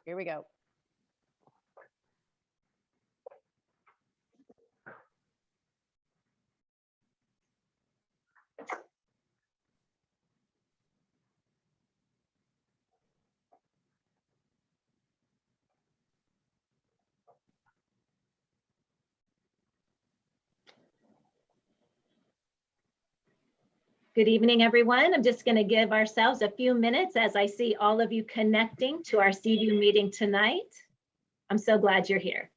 Here we go. Good evening, everyone. I'm just going to give ourselves a few minutes as I see all of you connecting to our Seaview meeting tonight. I'm so glad you're here.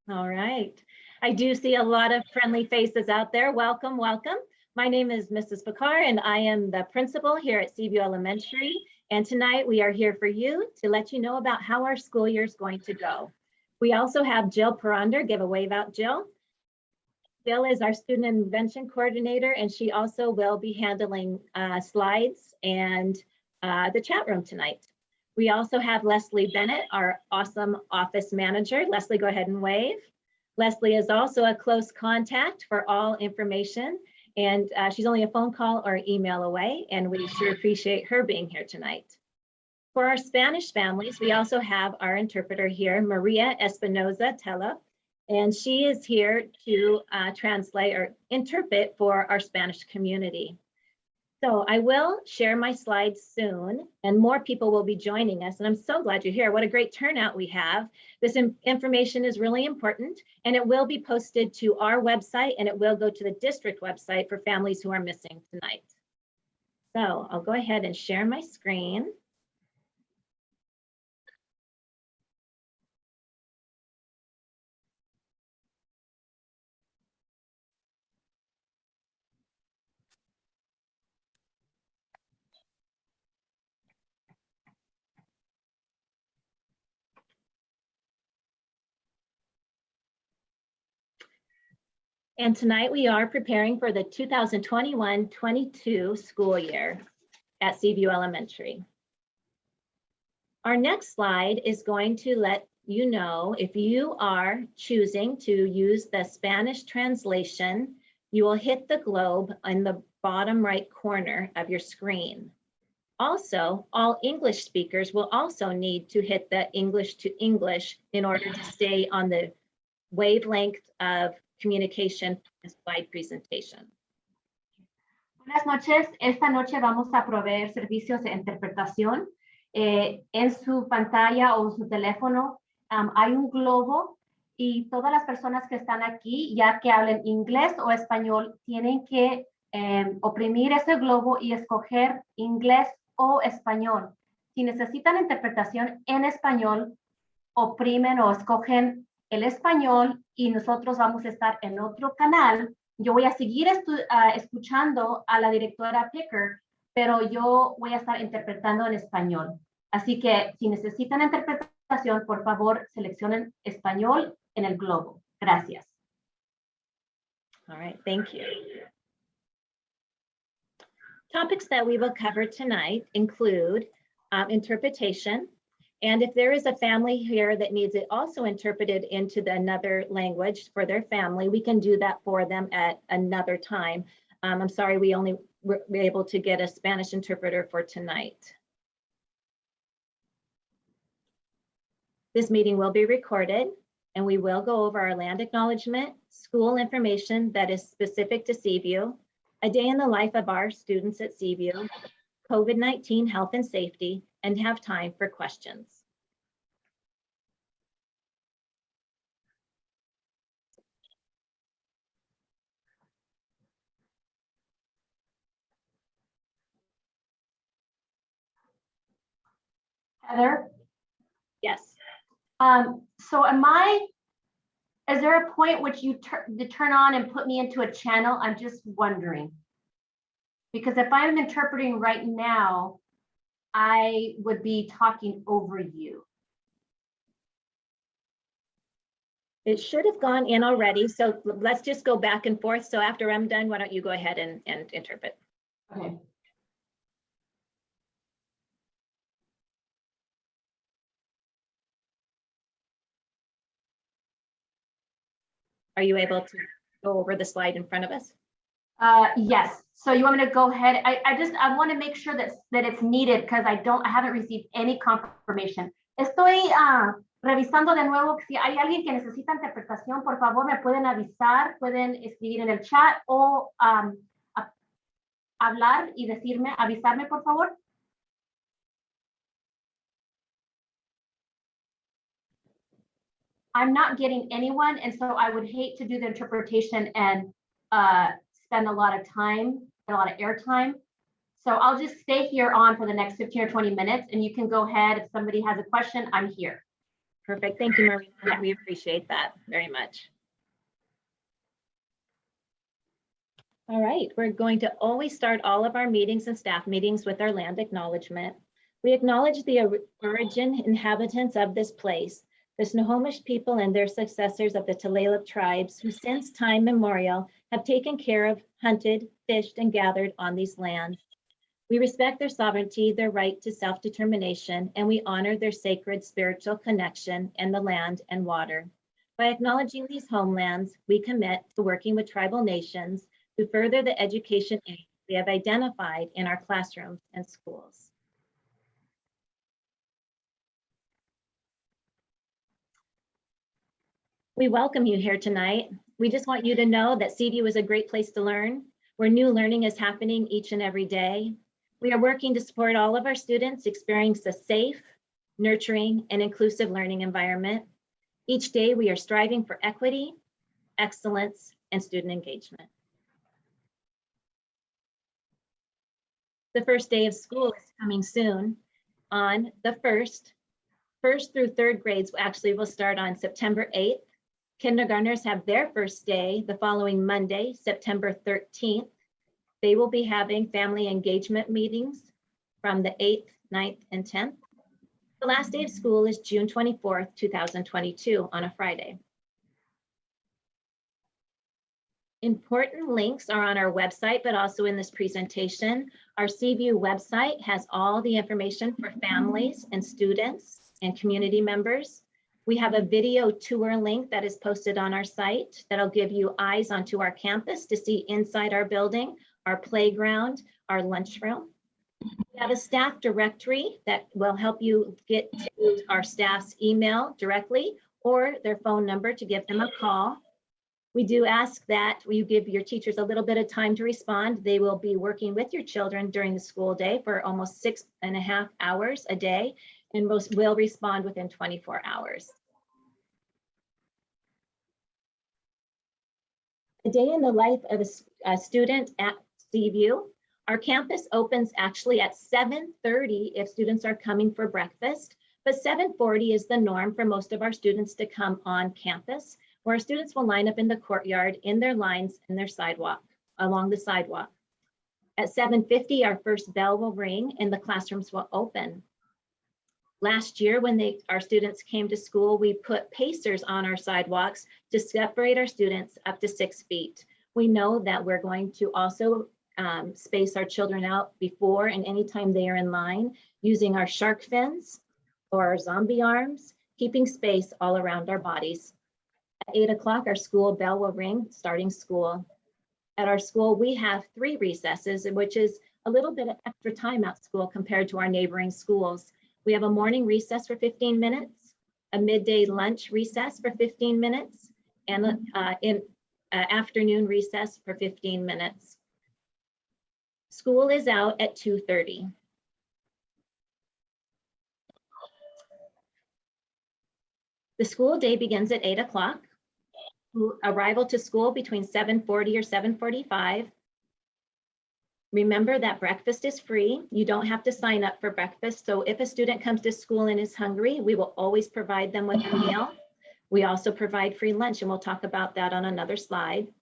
All right. I do see a lot of friendly faces out there. Welcome, welcome. My name is Mrs. Bakar, and I am the principal here at Seaview Elementary. And tonight we are here for you to let you know about how our school year is going to go. We also have Jill Perander. Give a wave out, Jill. Jill is our student intervention coordinator, and she also will be handling slides and the chat room tonight. We also have Leslie Bennett, our awesome office manager. Leslie, go ahead and wave. Leslie is also a close contact for all information, and she's only a phone call or email away, and we sure appreciate her being here tonight. For our Spanish families, we also have our interpreter here, Maria Espinoza Tella, and she is here to translate or interpret for our Spanish community. So I will share my slides soon, and more people will be joining us. And I'm so glad you're here. What a great turnout we have. This information is really important, and it will be posted to our website, and it will go to the district website for families who are missing tonight. So I'll go ahead and share my screen. And tonight we are preparing for the 2021-22 school year at Seaview Elementary. Our next slide is going to let you know if you are choosing to use the Spanish translation, you will hit the globe in the bottom right corner of your screen. Also, all English speakers will also need to hit the English to English in order to stay on the wavelength of communication slide presentation. Buenas noches. Esta noche vamos a proveer servicios de interpretación. En su pantalla o su teléfono hay un globo y todas las personas que están aquí, ya que hablen inglés o español, tienen que oprimir ese globo y escoger inglés o español. Si necesitan interpretación en español, oprimen o escogen el español y nosotros vamos a estar en otro canal. Yo voy a seguir escuchando a la directora Picker, pero yo voy a estar interpretando en español. Así que si necesitan interpretación, por favor, seleccionen español en el globo. Gracias. All right, thank you. Topics that we will cover tonight include interpretation. And if there is a family here that needs it also interpreted into another language for their family, we can do that for them at another time. I'm sorry, we only were able to get a Spanish interpreter for tonight. This meeting will be recorded, and we will go over our land acknowledgement, school information that is specific to Seaview, a day in the life of our students at Seaview, COVID-19 health and safety, and have time for questions. Heather? Yes. So is there a point which you turn on and put me into a channel? I'm just wondering. Because if I'm interpreting right now, I would be talking over you. It should have gone in already, so let's just go back and forth. So after I'm done, why don't you go ahead and interpret? Okay. Are you able to go over the slide in front of us? Yes. So you want me to go ahead? I want to make sure that it's needed because I haven't received any confirmation. Estoy revisando de nuevo. Si hay alguien que necesita interpretación, por favor me pueden avisar, pueden escribir en el chat o hablar y avisarme, por favor. I'm not getting anyone, and so I would hate to do the interpretation and spend a lot of time, a lot of airtime. So I'll just stay here on for the next 15 or 20 minutes, and you can go ahead. If somebody has a question, I'm here. Perfect. Thank you, Maria. Yeah. We appreciate that very much. All right, we're going to always start all of our meetings and staff meetings with our land acknowledgement. We acknowledge the origin inhabitants of this place, the Snohomish people and their successors of the Tulalip tribes, who since time memorial have taken care of, hunted, fished, and gathered on these lands. We respect their sovereignty, their right to self-determination, and we honor their sacred spiritual connection and the land and water. By acknowledging these homelands, we commit to working with tribal nations to further the education aims we have identified in our classrooms and schools. We welcome you here tonight. We just want you to know that Seaview is a great place to learn, where new learning is happening each and every day. We are working to support all of our students experience a safe, nurturing, and inclusive learning environment. Each day we are striving for equity, excellence, and student engagement. The first day of school is coming soon. On the first through third grades actually will start on September 8th. Kindergartners have their first day the following Monday, September 13th. They will be having family engagement meetings from the 8th, 9th, and 10th. The last day of school is June 24th, 2022 on a Friday. Important links are on our website, but also in this presentation. Our Seaview website has all the information for families and students and community members. We have a video tour link that is posted on our site that'll give you eyes onto our campus to see inside our building, our playground, our lunchroom. We have a staff directory that will help you get to our staff's email directly or their phone number to give them a call. We do ask that you give your teachers a little bit of time to respond. They will be working with your children during the school day for almost 6.5 hours a day, and most will respond within 24 hours. A day in the life of a student at Seaview. Our campus opens actually at 7:30 if students are coming for breakfast, but 7:40 is the norm for most of our students to come on campus, where our students will line up in the courtyard in their lines in their sidewalk, along the sidewalk. At 7:50, our first bell will ring and the classrooms will open. Last year, when our students came to school, we put pacers on our sidewalks to separate our students up to 6 feet. We know that we're going to also space our children out before and anytime they are in line using our shark fins or our zombie arms, keeping space all around our bodies. At 8 o'clock, our school bell will ring, starting school. At our school, we have 3 recesses, which is a little bit of extra time at school compared to our neighboring schools. We have a morning recess for 15 minutes, a midday lunch recess for 15 minutes, and an afternoon recess for 15 minutes. School is out at 2:30. The school day begins at 8 o'clock. Arrival to school between 7:40 or 7:45. Remember that breakfast is free. You don't have to sign up for breakfast. So if a student comes to school and is hungry, we will always provide them with a meal. We also provide free lunch, and we'll talk about that on another slide.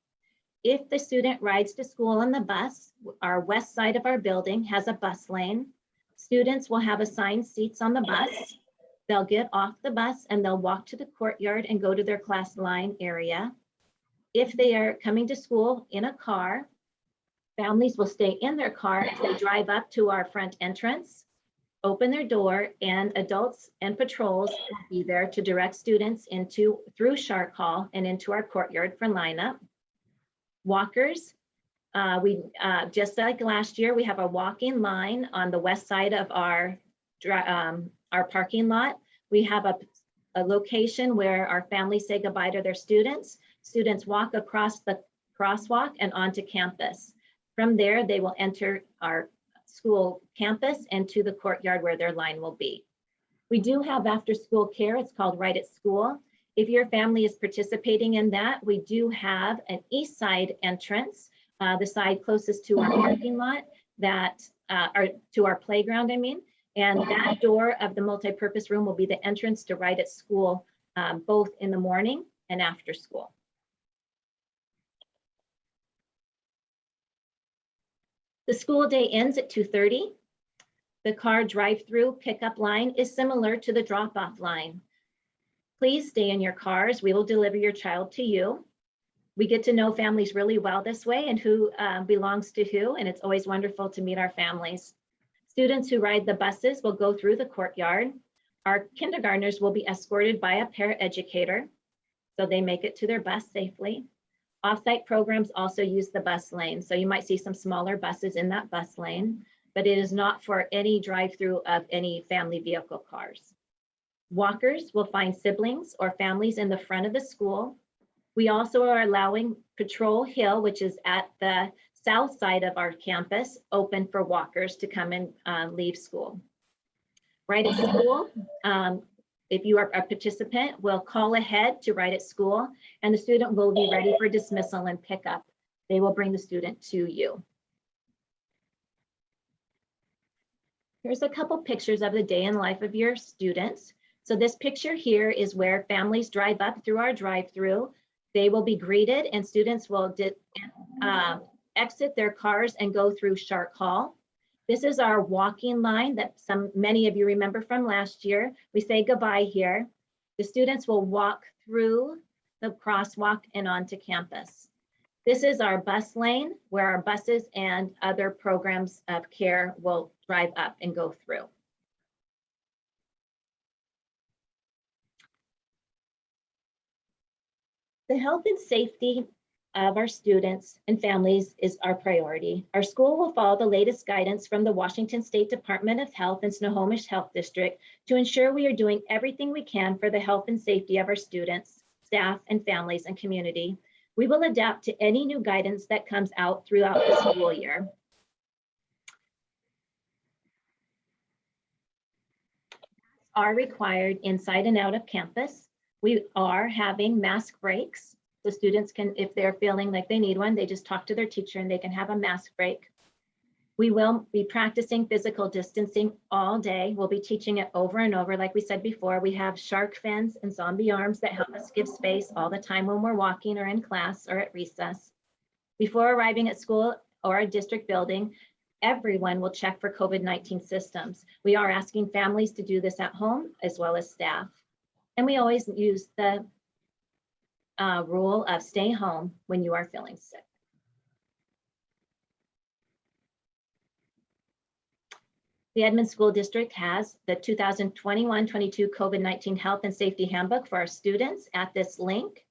If the student rides to school on the bus, our west side of our building has a bus lane. Students will have assigned seats on the bus. They'll get off the bus and they'll walk to the courtyard and go to their class line area. If they are coming to school in a car, families will stay in their car as they drive up to our front entrance, open their door, and adults and patrols will be there to direct students through Shark Hall and into our courtyard for lineup. Walkers, just like last year, we have a walking line on the west side of our parking lot. We have a location where our families say goodbye to their students. Students walk across the crosswalk and onto campus. From there, they will enter our school campus and to the courtyard where their line will be. We do have after school care. It's called Right at School. If your family is participating in that, we do have an east side entrance, the side closest to our parking lot or to our playground, I mean. And that door of the multipurpose room will be the entrance to Right at School, both in the morning and after school. The school day ends at 2:30. The car drive-through pickup line is similar to the drop-off line. Please stay in your cars. We will deliver your child to you. We get to know families really well this way and who belongs to who, and it's always wonderful to meet our families. Students who ride the buses will go through the courtyard. Our kindergartners will be escorted by a paraeducator, so they make it to their bus safely. Offsite programs also use the bus lane, so you might see some smaller buses in that bus lane, but it is not for any drive-through of any family vehicle cars. Walkers will find siblings or families in the front of the school. We also are allowing Patrol Hill, which is at the south side of our campus, open for walkers to come and leave school. Right at School, if you are a participant, we'll call ahead to Right at School, and the student will be ready for dismissal and pickup. They will bring the student to you. Here's a couple pictures of the day in life of your students. So this picture here is where families drive up through our drive-through. They will be greeted and students will exit their cars and go through Shark Hall. This is our walking line that many of you remember from last year. We say goodbye here. The students will walk through the crosswalk and onto campus. This is our bus lane where our buses and other programs of care will drive up and go through. The health and safety of our students and families is our priority. Our school will follow the latest guidance from the Washington State Department of Health and Snohomish Health District to ensure we are doing everything we can for the health and safety of our students, staff, and families and community. We will adapt to any new guidance that comes out throughout the school year. Are required inside and out of campus. We are having mask breaks. The students can, if they're feeling like they need one, they just talk to their teacher and they can have a mask break. We will be practicing physical distancing all day. We'll be teaching it over and over. Like we said before, we have shark fins and zombie arms that help us give space all the time when we're walking or in class or at recess. Before arriving at school or a district building, everyone will check for COVID-19 symptoms. We are asking families to do this at home as well as staff. And we always use the rule of stay home when you are feeling sick. The Edmond School District has the 2021-22 COVID-19 Health and Safety Handbook for our students at this link.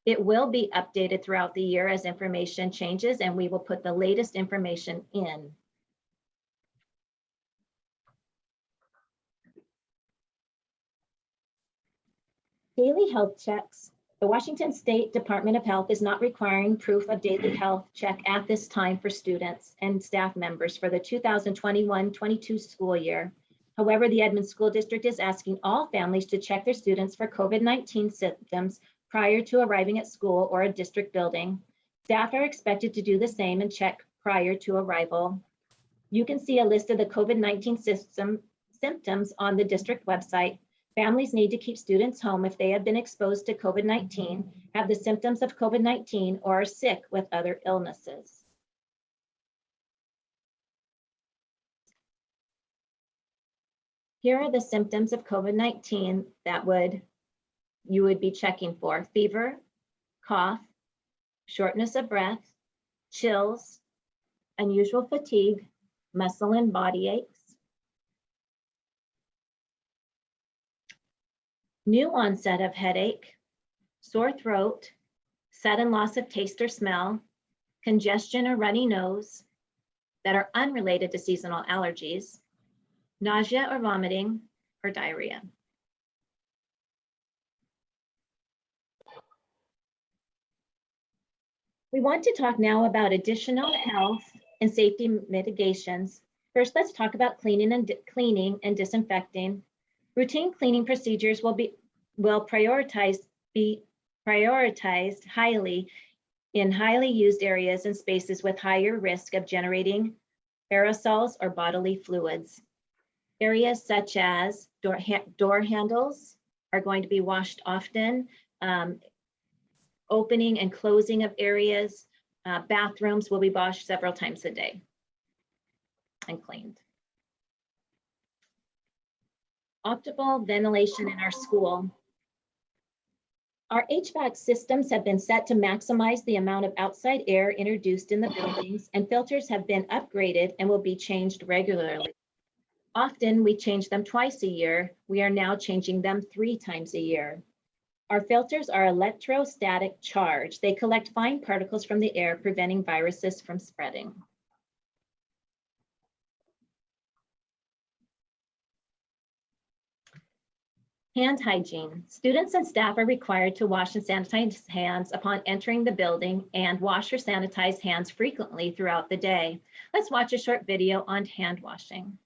It will be updated throughout the year as information changes, and we will put the latest information in. Daily health checks. The Washington State Department of Health is not requiring proof of daily health check at this time for students and staff members for the 2021-22 school year. However, the Edmond School District is asking all families to check their students for COVID-19 symptoms prior to arriving at school or a district building. Staff are expected to do the same and check prior to arrival. You can see a list of the COVID-19 symptoms on the district website. Families need to keep students home if they have been exposed to COVID-19, have the symptoms of COVID-19, or are sick with other illnesses. Here are the symptoms of COVID-19 that you would be checking for: fever, cough, shortness of breath, chills, unusual fatigue, muscle and body aches, new onset of headache, sore throat, sudden loss of taste or smell, congestion or runny nose that are unrelated to seasonal allergies, nausea or vomiting, or diarrhea. We want to talk now about additional health and safety mitigations. First, let's talk about cleaning and disinfecting. Routine cleaning procedures will be prioritized highly in highly used areas and spaces with higher risk of generating aerosols or bodily fluids. Areas such as door handles are going to be washed often. Opening and closing of areas, bathrooms will be washed several times a day and cleaned. Optimal ventilation in our school. Our HVAC systems have been set to maximize the amount of outside air introduced in the buildings, and filters have been upgraded and will be changed regularly. Often we change them twice a year. We are now changing them 3 times a year. Our filters are electrostatic charge. They collect fine particles from the air, preventing viruses from spreading. Hand hygiene. Students and staff are required to wash and sanitize hands upon entering the building and wash or sanitize hands frequently throughout the day. Let's watch a short video on hand washing.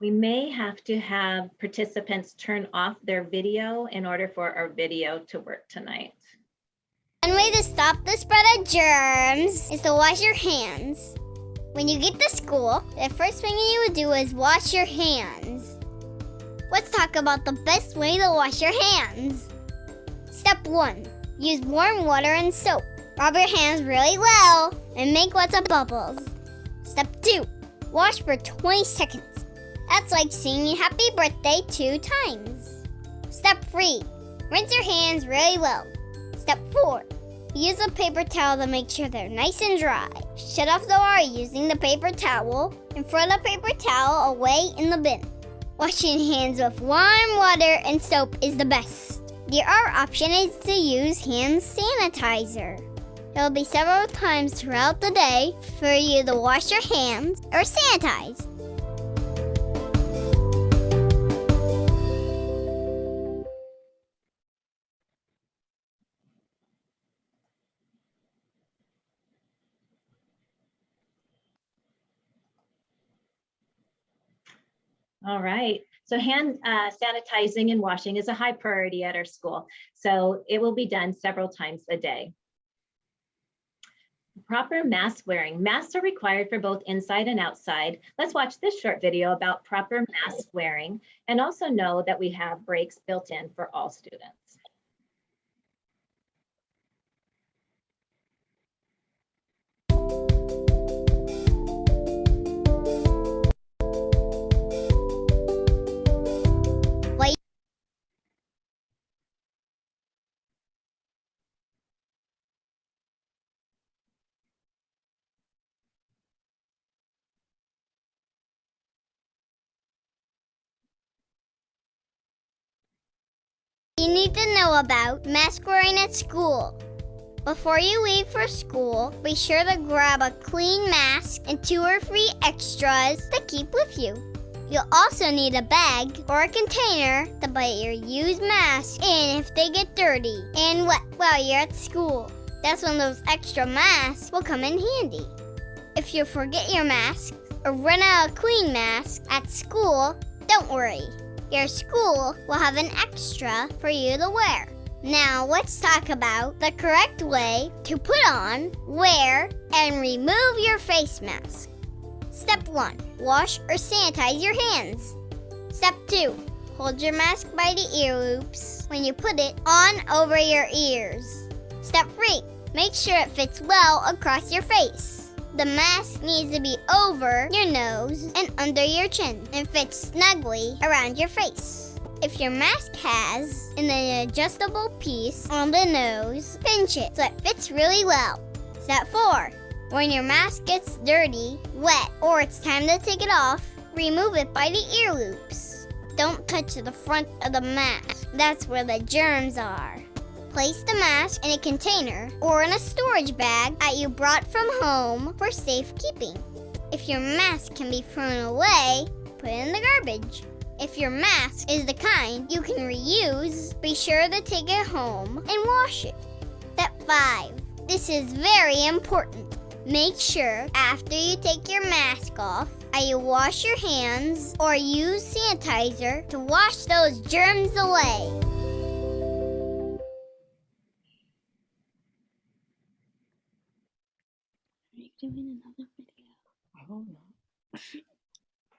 We may have to have participants turn off their video in order for our video to work tonight. One way to stop the spread of germs is to wash your hands. When you get to school, the first thing you would do is wash your hands. Let's talk about the best way to wash your hands. Step 1. Use warm water and soap. Rub your hands really well and make lots of bubbles. Step 2. Wash for 20 seconds. That's like singing happy birthday 2 times. Step 3. Rinse your hands really well. Step 4. Use a paper towel to make sure they're nice and dry. Shut off the water using the paper towel and throw the paper towel away in the bin. Washing hands with warm water and soap is the best. The other option is to use hand sanitizer. There will be several times throughout the day for you to wash your hands or sanitize. All right, so hand sanitizing and washing is a high priority at our school. So it will be done several times a day. Proper mask wearing. Masks are required for both inside and outside. Let's watch this short video about proper mask wearing, and also know that we have breaks built in for all students. You need to know about mask wearing at school. Before you leave for school, be sure to grab a clean mask and 2 or 3 extras to keep with you. You'll also need a bag or a container to put your used masks in if they get dirty and wet while you're at school. That's when those extra masks will come in handy. If you forget your mask or run out of clean masks at school, don't worry. Your school will have an extra for you to wear. Now let's talk about the correct way to put on, wear, and remove your face mask. Step 1. Wash or sanitize your hands. Step 2. Hold your mask by the ear loops when you put it on over your ears. Step 3. Make sure it fits well across your face. The mask needs to be over your nose and under your chin and fit snugly around your face. If your mask has an adjustable piece on the nose, pinch it so it fits really well. Step 4. When your mask gets dirty, wet, or it's time to take it off, remove it by the ear loops. Don't touch the front of the mask. That's where the germs are. Place the mask in a container or in a storage bag that you brought from home for safekeeping. If your mask can be thrown away, put it in the garbage. If your mask is the kind you can reuse, be sure to take it home and wash it. Step 5. This is very important. Make sure after you take your mask off that you wash your hands or use sanitizer to wash those germs away.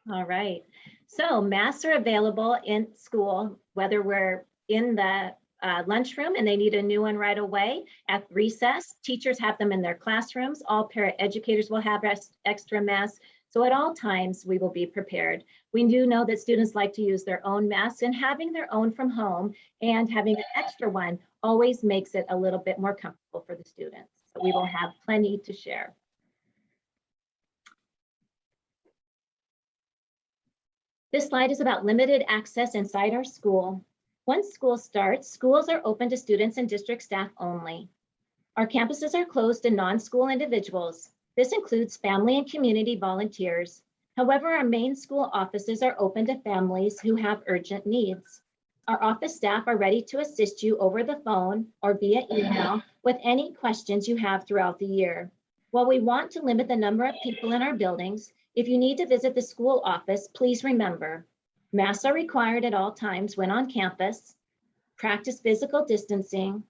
All right. So masks are available in school, whether we're in the lunchroom and they need a new one right away. At recess, teachers have them in their classrooms. All paraeducators will have extra masks. So at all times, we will be prepared. We do know that students like to use their own masks, and having their own from home and having an extra one always makes it a little bit more comfortable for the students. So we will have plenty to share. This slide is about limited access inside our school. Once school starts, schools are open to students and district staff only. Our campuses are closed to non-school individuals. This includes family and community volunteers. However, our main school offices are open to families who have urgent needs. Our office staff are ready to assist you over the phone or via email with any questions you have throughout the year. While we want to limit the number of people in our buildings, if you need to visit the school office, please remember, masks are required at all times when on campus. Practice physical distancing.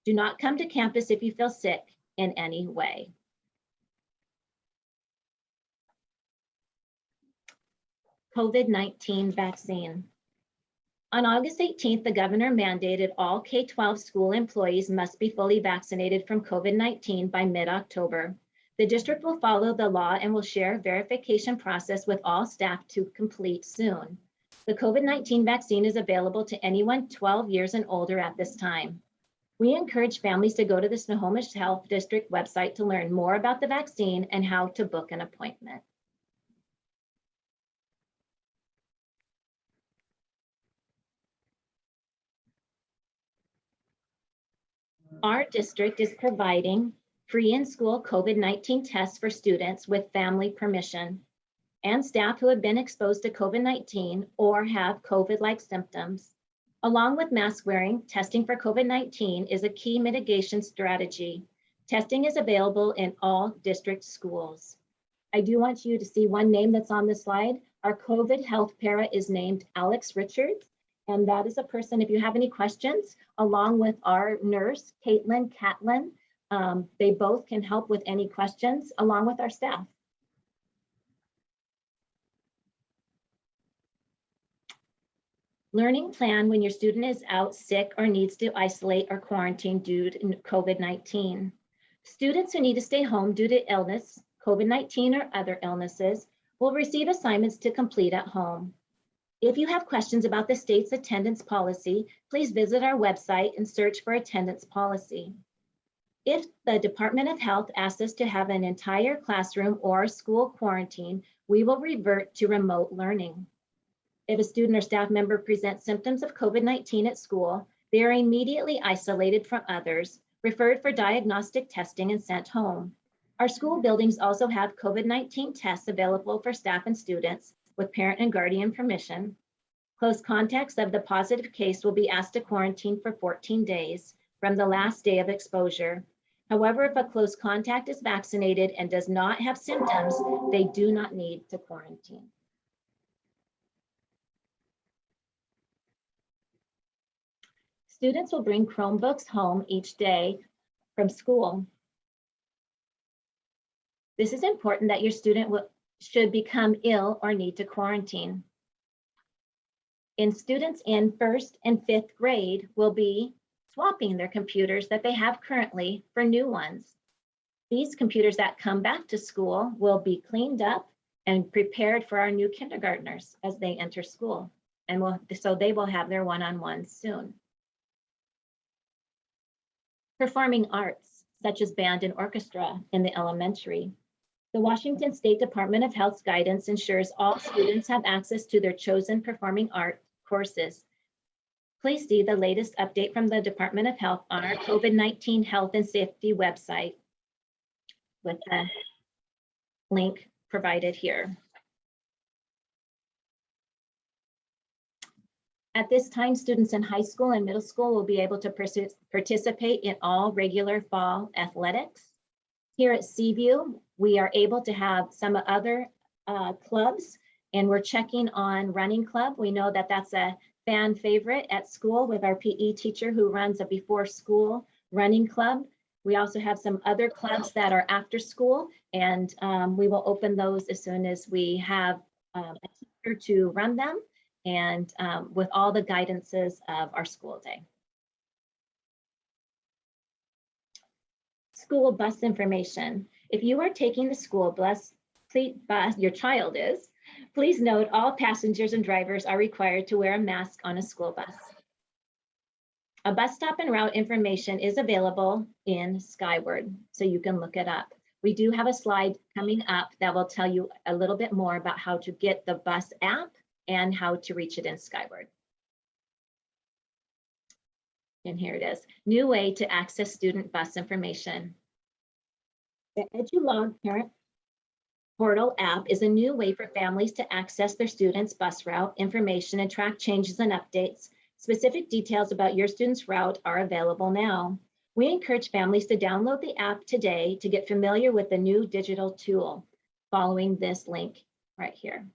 Do not come to campus if you feel sick in any way. COVID-19 vaccine. On August 18th, the governor mandated all K-12 school employees must be fully vaccinated from COVID-19 by mid-October. The district will follow the law and will share a verification process with all staff to complete soon. The COVID-19 vaccine is available to anyone 12 years and older at this time. We encourage families to go to the Snohomish Health District website to learn more about the vaccine and how to book an appointment. Our district is providing free in-school COVID-19 tests for students with family permission and staff who have been exposed to COVID-19 or have COVID-like symptoms. Along with mask wearing, testing for COVID-19 is a key mitigation strategy. Testing is available in all district schools. I do want you to see one name that's on the slide. Our COVID health para is named Alex Richards, and that is a person, if you have any questions, along with our nurse, Caitlin Catlin, they both can help with any questions along with our staff. Learning plan when your student is out sick or needs to isolate or quarantine due to COVID-19. Students who need to stay home due to illness, COVID-19 or other illnesses, will receive assignments to complete at home. If you have questions about the state's attendance policy, please visit our website and search for attendance policy. If the Department of Health asks us to have an entire classroom or school quarantine, we will revert to remote learning. If a student or staff member presents symptoms of COVID-19 at school, they are immediately isolated from others, referred for diagnostic testing, and sent home. Our school buildings also have COVID-19 tests available for staff and students with parent and guardian permission. Close contacts of the positive case will be asked to quarantine for 14 days from the last day of exposure. However, if a close contact is vaccinated and does not have symptoms, they do not need to quarantine. Students will bring Chromebooks home each day from school. This is important that your student should become ill or need to quarantine. And students in 1st and 5th grade will be swapping their computers that they have currently for new ones. These computers that come back to school will be cleaned up and prepared for our new kindergartners as they enter school. And so they will have their one-on-ones soon. Performing arts, such as band and orchestra in the elementary. The Washington State Department of Health's guidance ensures all students have access to their chosen performing art courses. Please see the latest update from the Department of Health on our COVID-19 health and safety website with the link provided here. At this time, students in high school and middle school will be able to participate in all regular fall athletics. Here at Seaview, we are able to have some other clubs, and we're checking on running club. We know that that's a fan favorite at school with our PE teacher who runs a before school running club. We also have some other clubs that are after school, and we will open those as soon as we have a teacher to run them and with all the guidances of our school day. School bus information. If you are taking the school bus, your child is, please note all passengers and drivers are required to wear a mask on a school bus. A bus stop and route information is available in Skyward, so you can look it up. We do have a slide coming up that will tell you a little bit more about how to get the bus app and how to reach it in Skyward. And here it is, new way to access student bus information. The EduLog Parent Portal app is a new way for families to access their students' bus route information and track changes and updates. Specific details about your student's route are available now. We encourage families to download the app today to get familiar with the new digital tool, following this link right here.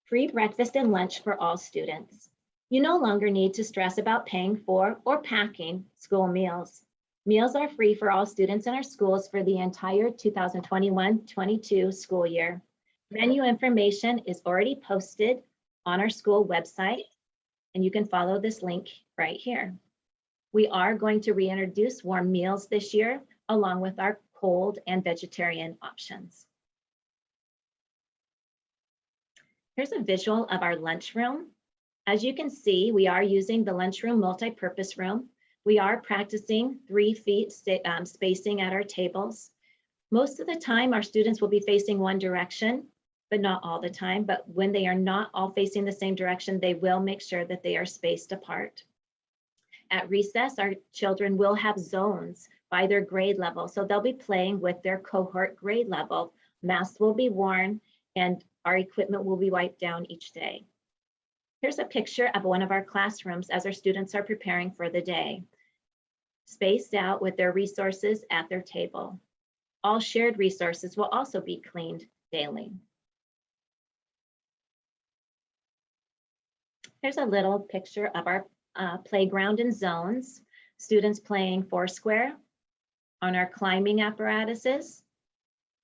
Free breakfast and lunch for all students. You no longer need to stress about paying for or packing school meals. Meals are free for all students in our schools for the entire 2021-22 school year. Menu information is already posted on our school website, and you can follow this link right here. We are going to reintroduce warm meals this year, along with our cold and vegetarian options. Here's a visual of our lunchroom. As you can see, we are using the lunchroom multi-purpose room. We are practicing 3 feet spacing at our tables. Most of the time, our students will be facing one direction, but not all the time. But when they are not all facing the same direction, they will make sure that they are spaced apart. At recess, our children will have zones by their grade level. So they'll be playing with their cohort grade level. Masks will be worn and our equipment will be wiped down each day. Here's a picture of one of our classrooms as our students are preparing for the day, spaced out with their resources at their table. All shared resources will also be cleaned daily. Here's a little picture of our playground and zones, students playing foursquare on our climbing apparatuses,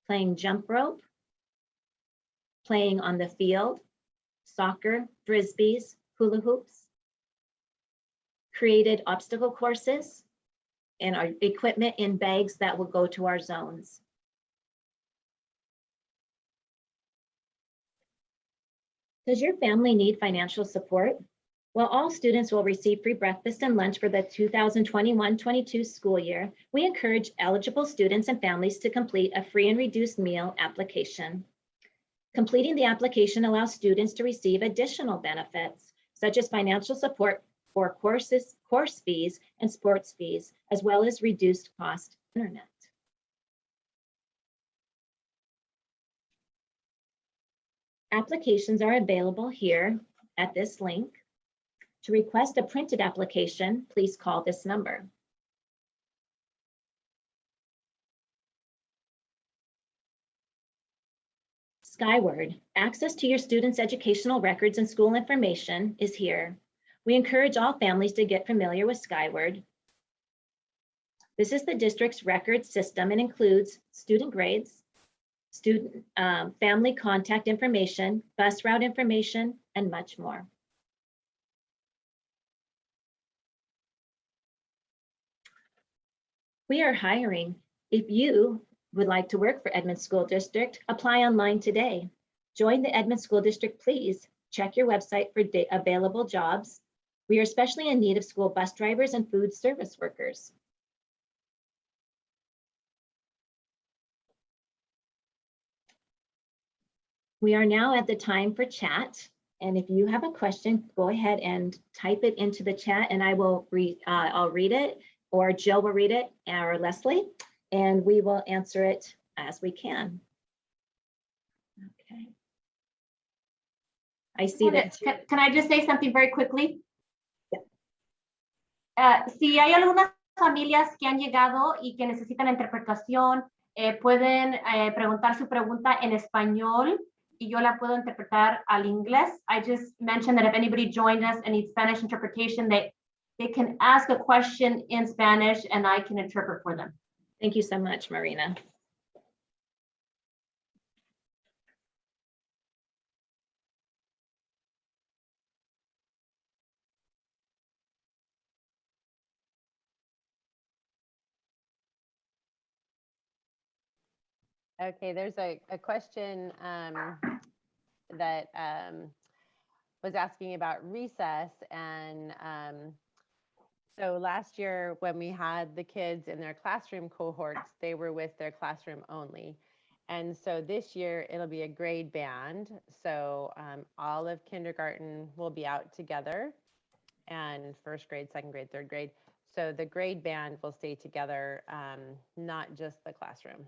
playing jump rope, playing on the field, soccer, frisbees, hula hoops, created obstacle courses, and our equipment in bags that will go to our zones. Does your family need financial support? While all students will receive free breakfast and lunch for the 2021-22 school year, we encourage eligible students and families to complete a free and reduced meal application. Completing the application allows students to receive additional benefits, such as financial support for course fees and sports fees, as well as reduced cost internet. Applications are available here at this link. To request a printed application, please call this number. Skyward, access to your students' educational records and school information is here. We encourage all families to get familiar with Skyward. This is the district's record system and includes student grades, student family contact information, bus route information, and much more. We are hiring. If you would like to work for Edmonds School District, apply online today. Join the Edmonds School District, please. Check your website for available jobs. We are especially in need of school bus drivers and food service workers. We are now at the time for chat. And if you have a question, go ahead and type it into the chat and I will I'll read it, or Jill will read it, or Leslie, and we will answer it as we can. Okay. I see that. Can I just say something very quickly? Yeah. Si hay algunas familias que han llegado y que necesitan interpretación, pueden preguntar su pregunta en español y yo la puedo interpretar al inglés. I just mentioned that if anybody joined us and needs Spanish interpretation, they can ask a question in Spanish and I can interpret for them. Thank you so much, Marina. Okay, there's a question that was asking about recess, and so last year when we had the kids in their classroom cohorts, they were with their classroom only. And so this year it'll be a grade band. So all of kindergarten will be out together, and first grade, second grade, third grade. So the grade band will stay together, not just the classroom.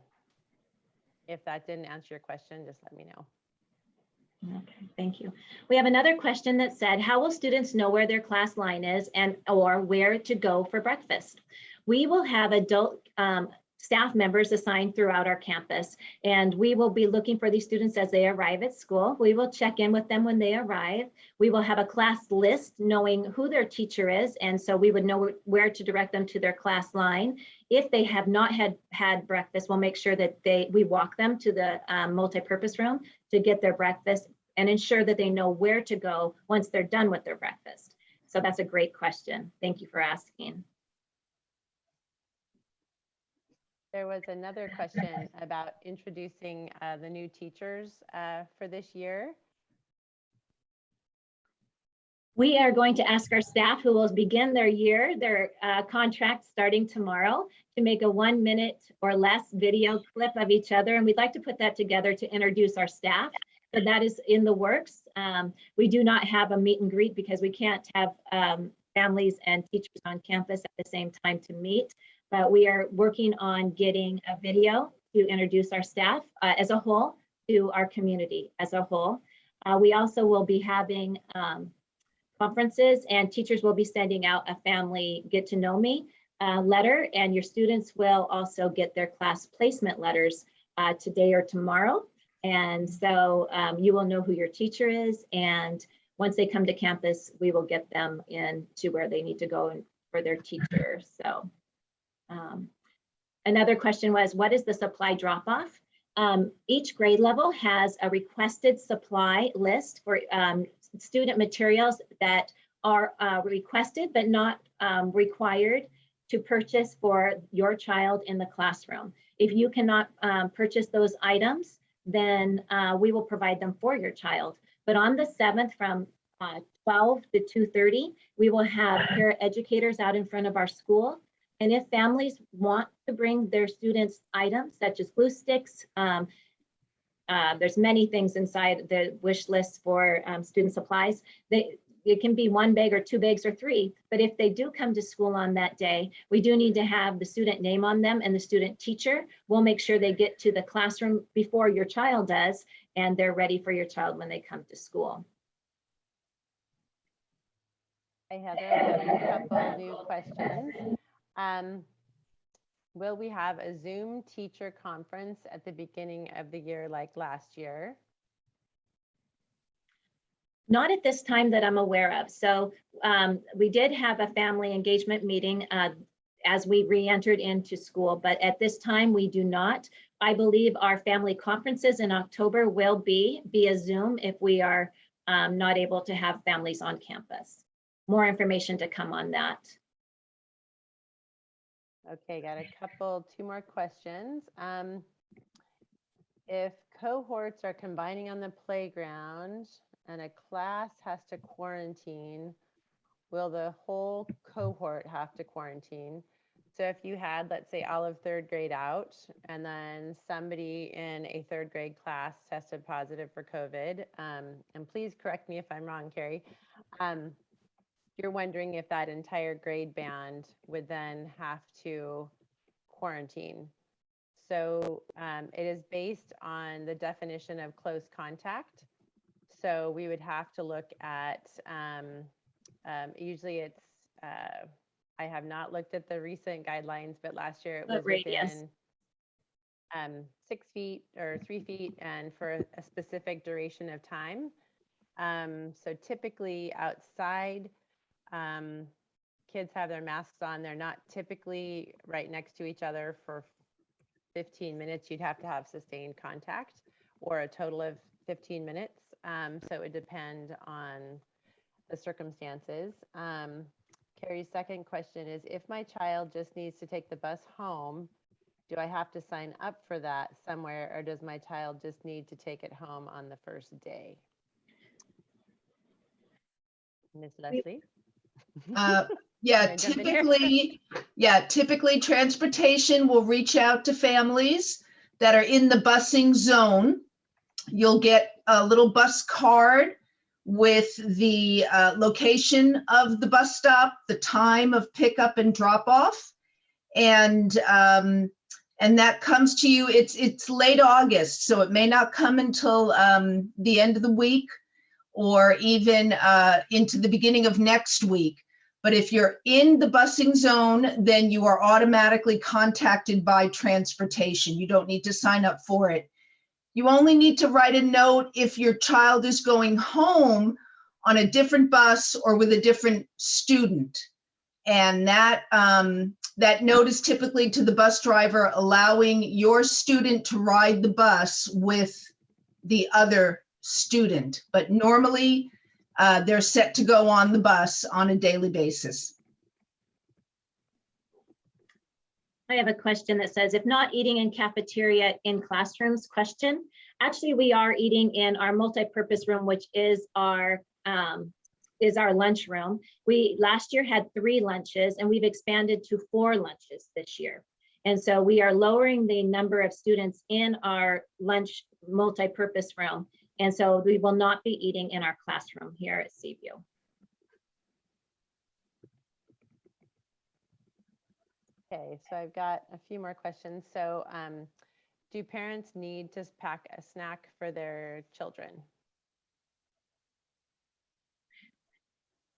If that didn't answer your question, just let me know. Okay, thank you. We have another question that said, how will students know where their class line is or where to go for breakfast? We will have adult staff members assigned throughout our campus, and we will be looking for these students as they arrive at school. We will check in with them when they arrive. We will have a class list knowing who their teacher is, and so we would know where to direct them to their class line. If they have not had breakfast, we'll make sure that we walk them to the multi-purpose room to get their breakfast and ensure that they know where to go once they're done with their breakfast. So that's a great question. Thank you for asking. There was another question about introducing the new teachers for this year. We are going to ask our staff who will begin their contract starting tomorrow to make a 1 minute or less video clip of each other. And we'd like to put that together to introduce our staff. So that is in the works. We do not have a meet and greet because we can't have families and teachers on campus at the same time to meet. But we are working on getting a video to introduce our staff as a whole to our community as a whole. We also will be having conferences, and teachers will be sending out a family get to know me letter, and your students will also get their class placement letters today or tomorrow. And so you will know who your teacher is, and once they come to campus, we will get them in to where they need to go for their teacher. So another question was, what is the supply drop-off? Each grade level has a requested supply list for student materials that are requested but not required to purchase for your child in the classroom. If you cannot purchase those items, then we will provide them for your child. But on the 7th from 12 to 2:30, we will have paraeducators out in front of our school. And if families want to bring their students items such as glue sticks, there's many things inside the wish list for student supplies. It can be 1 bag or 2 bags or 3, but if they do come to school on that day, we do need to have the student name on them and the student teacher. We'll make sure they get to the classroom before your child does, and they're ready for your child when they come to school. Hey, Heather, I have a couple new questions. Will we have a Zoom teacher conference at the beginning of the year like last year? Not at this time that I'm aware of. So we did have a family engagement meeting as we re-entered into school. But at this time, we do not. I believe our family conferences in October will be via Zoom if we are not able to have families on campus. More information to come on that. Okay, got two more questions. If cohorts are combining on the playground and a class has to quarantine, will the whole cohort have to quarantine? So if you had, let's say, all of third grade out, and then somebody in a third grade class tested positive for COVID, and please correct me if I'm wrong, Carrie, you're wondering if that entire grade band would then have to quarantine. So it is based on the definition of close contact. So we would have to look at, usually it's, I have not looked at the recent guidelines, but last year it was within 6 feet or 3 feet and for a specific duration of time. So typically outside, kids have their masks on. They're not typically right next to each other for 15 minutes. You'd have to have sustained contact or a total of 15 minutes. So it would depend on the circumstances. Carrie's second question is, if my child just needs to take the bus home, do I have to sign up for that somewhere, or does my child just need to take it home on the first day? Ms. Leslie? Yeah, typically transportation will reach out to families that are in the busing zone. You'll get a little bus card with the location of the bus stop, the time of pickup and drop off, and that comes to you. It's late August, so it may not come until the end of the week or even into the beginning of next week. But if you're in the busing zone, then you are automatically contacted by transportation. You don't need to sign up for it. You only need to write a note if your child is going home on a different bus or with a different student. And that note is typically to the bus driver, allowing your student to ride the bus with the other student. But normally, they're set to go on the bus on a daily basis. I have a question that says, if not eating in cafeteria in classrooms, question. Actually, we are eating in our multi-purpose room, which is our lunch room. We last year had 3 lunches and we've expanded to 4 lunches this year. And so we are lowering the number of students in our lunch multi-purpose room. And so we will not be eating in our classroom here at Seaview. Okay, so I've got a few more questions. So do parents need to pack a snack for their children?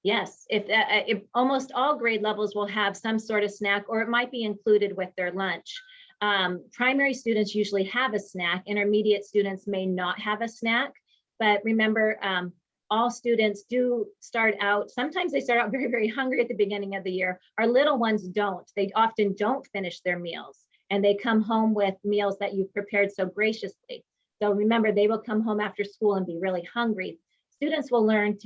Yes, if almost all grade levels will have some sort of snack, or it might be included with their lunch. Primary students usually have a snack. Intermediate students may not have a snack, but remember, all students do start out, sometimes they start out very, very hungry at the beginning of the year. Our little ones don't. They often don't finish their meals, and they come home with meals that you've prepared so graciously. So remember, they will come home after school and be really hungry. Students will learn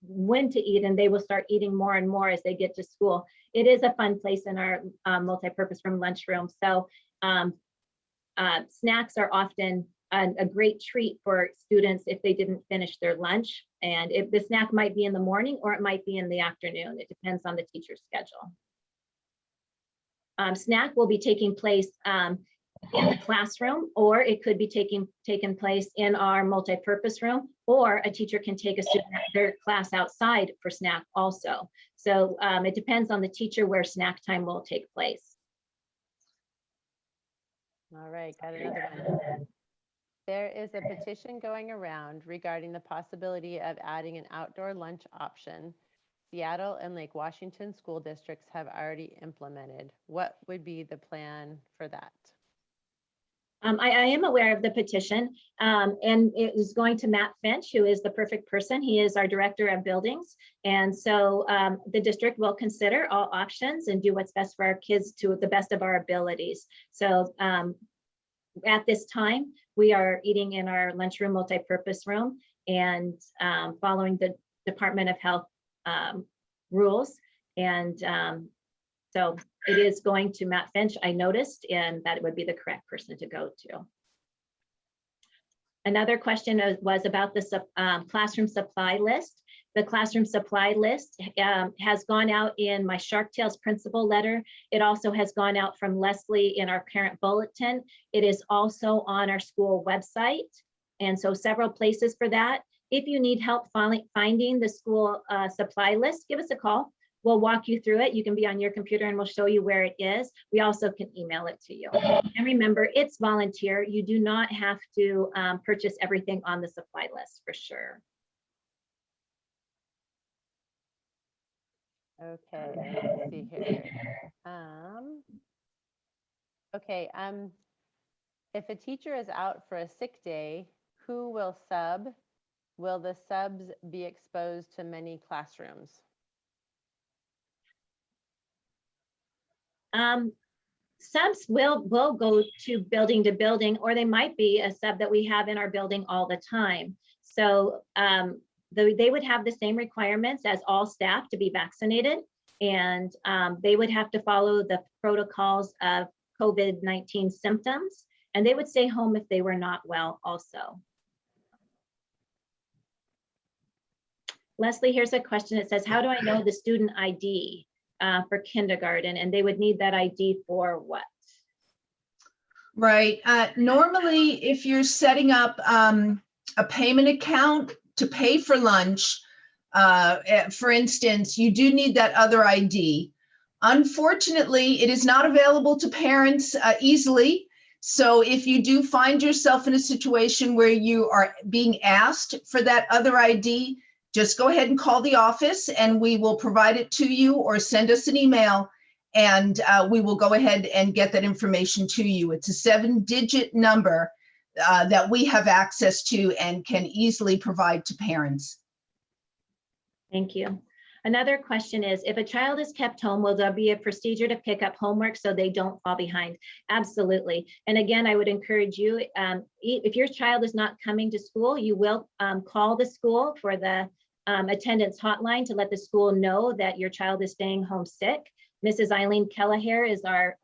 when to eat, and they will start eating more and more as they get to school. It is a fun place in our multi-purpose room lunchroom. So snacks are often a great treat for students if they didn't finish their lunch. And if the snack might be in the morning or it might be in the afternoon. It depends on the teacher's schedule. Snack will be taking place in the classroom, or it could be taking place in our multi-purpose room, or a teacher can take a student at their class outside for snack also. So it depends on the teacher where snack time will take place. All right, got another one. There is a petition going around regarding the possibility of adding an outdoor lunch option. Seattle and Lake Washington school districts have already implemented. What would be the plan for that? I am aware of the petition, and it is going to Matt Finch, who is the perfect person. He is our director of buildings. And so the district will consider all options and do what's best for our kids to the best of our abilities. So at this time, we are eating in our lunchroom, multi-purpose room, and following the Department of Health rules. And so it is going to Matt Finch, I noticed, and that it would be the correct person to go to. Another question was about the classroom supply list. The classroom supply list has gone out in my Shark Tales principal letter. It also has gone out from Leslie in our parent bulletin. It is also on our school website. And so several places for that. If you need help finding the school supply list, give us a call. We'll walk you through it. You can be on your computer and we'll show you where it is. We also can email it to you. And remember, it's volunteer. You do not have to purchase everything on the supply list for sure. Okay, let's see here. Okay, if a teacher is out for a sick day, who will sub? Will the subs be exposed to many classrooms? Subs will go to building, or they might be a sub that we have in our building all the time. So they would have the same requirements as all staff to be vaccinated, and they would have to follow the protocols of COVID-19 symptoms, and they would stay home if they were not well also. Leslie, here's a question. It says, how do I know the student ID for kindergarten? And they would need that ID for what? Right. Normally, if you're setting up a payment account to pay for lunch, for instance, you do need that other ID. Unfortunately, it is not available to parents easily. So if you do find yourself in a situation where you are being asked for that other ID, just go ahead and call the office and we will provide it to you, or send us an email and we will go ahead and get that information to you. It's a 7-digit number that we have access to and can easily provide to parents. Thank you. Another question is, if a child is kept home, will there be a procedure to pick up homework so they don't fall behind? Absolutely. And again, I would encourage you, if your child is not coming to school, you will call the school for the attendance hotline to let the school know that your child is staying home sick. Mrs. Eileen Kelleher is our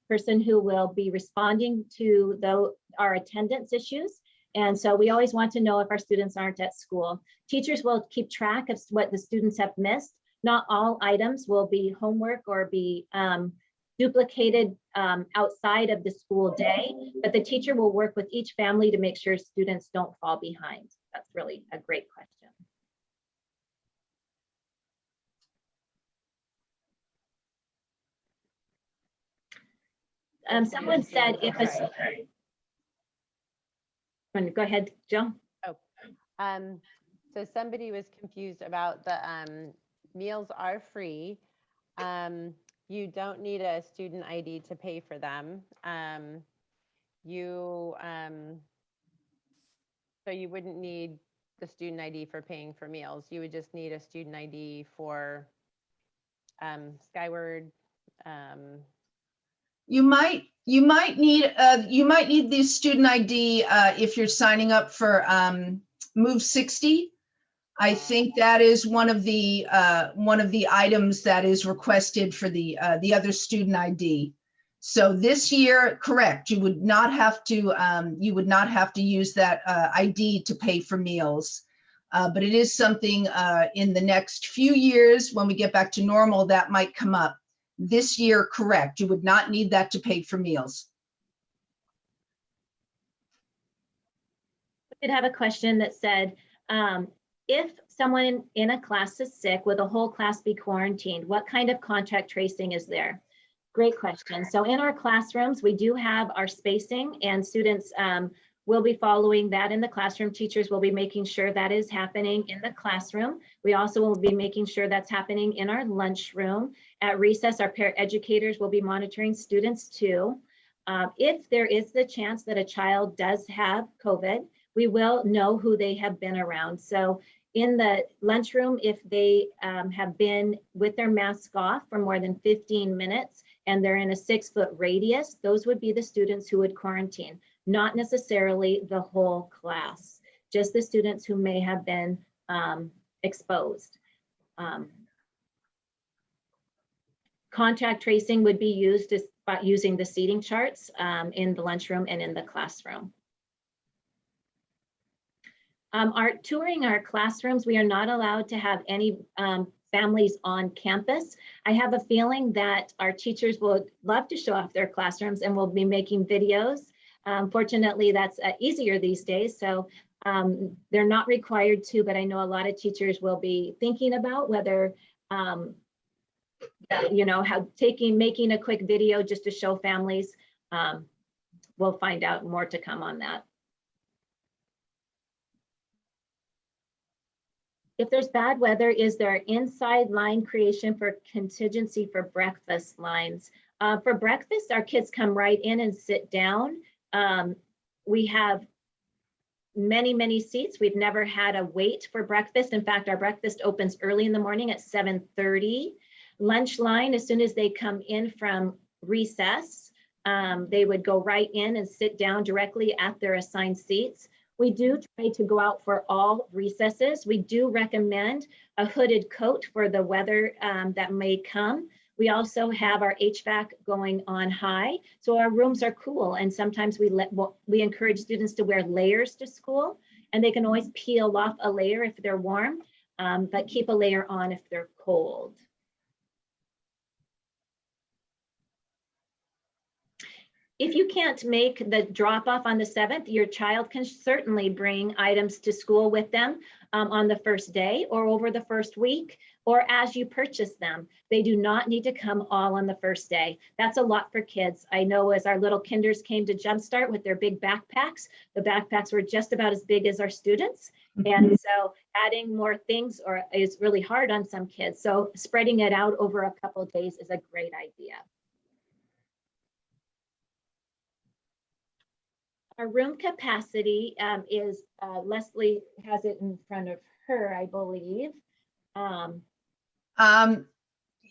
person who will be responding to our attendance issues. And so we always want to know if our students aren't at school. Teachers will keep track of what the students have missed. Not all items will be homework or be duplicated outside of the school day, but the teacher will work with each family to make sure students don't fall behind. That's really a great question. Someone said if a, go ahead, Jill. So somebody was confused about the meals are free. You don't need a student ID to pay for them. So you wouldn't need the student ID for paying for meals. You would just need a student ID for Skyward. You might need the student ID if you're signing up for Move 60. I think that is one of the items that is requested for the other student ID. So this year, correct, you would not have to use that ID to pay for meals. But it is something in the next few years when we get back to normal that might come up. This year, correct, you would not need that to pay for meals. I did have a question that said, if someone in a class is sick, will the whole class be quarantined? What kind of contact tracing is there? Great question. So in our classrooms, we do have our spacing, and students will be following that in the classroom. Teachers will be making sure that is happening in the classroom. We also will be making sure that's happening in our lunchroom. At recess, our paraeducators will be monitoring students too. If there is the chance that a child does have COVID, we will know who they have been around. So in the lunchroom, if they have been with their mask off for more than 15 minutes and they're in a 6-foot radius, those would be the students who would quarantine, not necessarily the whole class, just the students who may have been exposed. Contact tracing would be used by using the seating charts in the lunchroom and in the classroom. Touring our classrooms, we are not allowed to have any families on campus. I have a feeling that our teachers would love to show off their classrooms and will be making videos. Fortunately, that's easier these days, so they're not required to, but I know a lot of teachers will be thinking about whether you know, making a quick video just to show families. We'll find out more to come on that. If there's bad weather, is there inside line creation for contingency for breakfast lines? For breakfast, our kids come right in and sit down. We have many seats. We've never had a wait for breakfast. In fact, our breakfast opens early in the morning at 7:30. Lunch line, as soon as they come in from recess, they would go right in and sit down directly at their assigned seats. We do try to go out for all recesses. We do recommend a hooded coat for the weather that may come. We also have our HVAC going on high, so our rooms are cool. And sometimes we encourage students to wear layers to school, and they can always peel off a layer if they're warm, but keep a layer on if they're cold. If you can't make the drop off on the 7th, your child can certainly bring items to school with them on the first day or over the first week or as you purchase them. They do not need to come all on the first day. That's a lot for kids. I know as our little kinders came to Jumpstart with their big backpacks, the backpacks were just about as big as our students. And so adding more things is really hard on some kids. So spreading it out over a couple of days is a great idea. Our room capacity is, Leslie has it in front of her, I believe.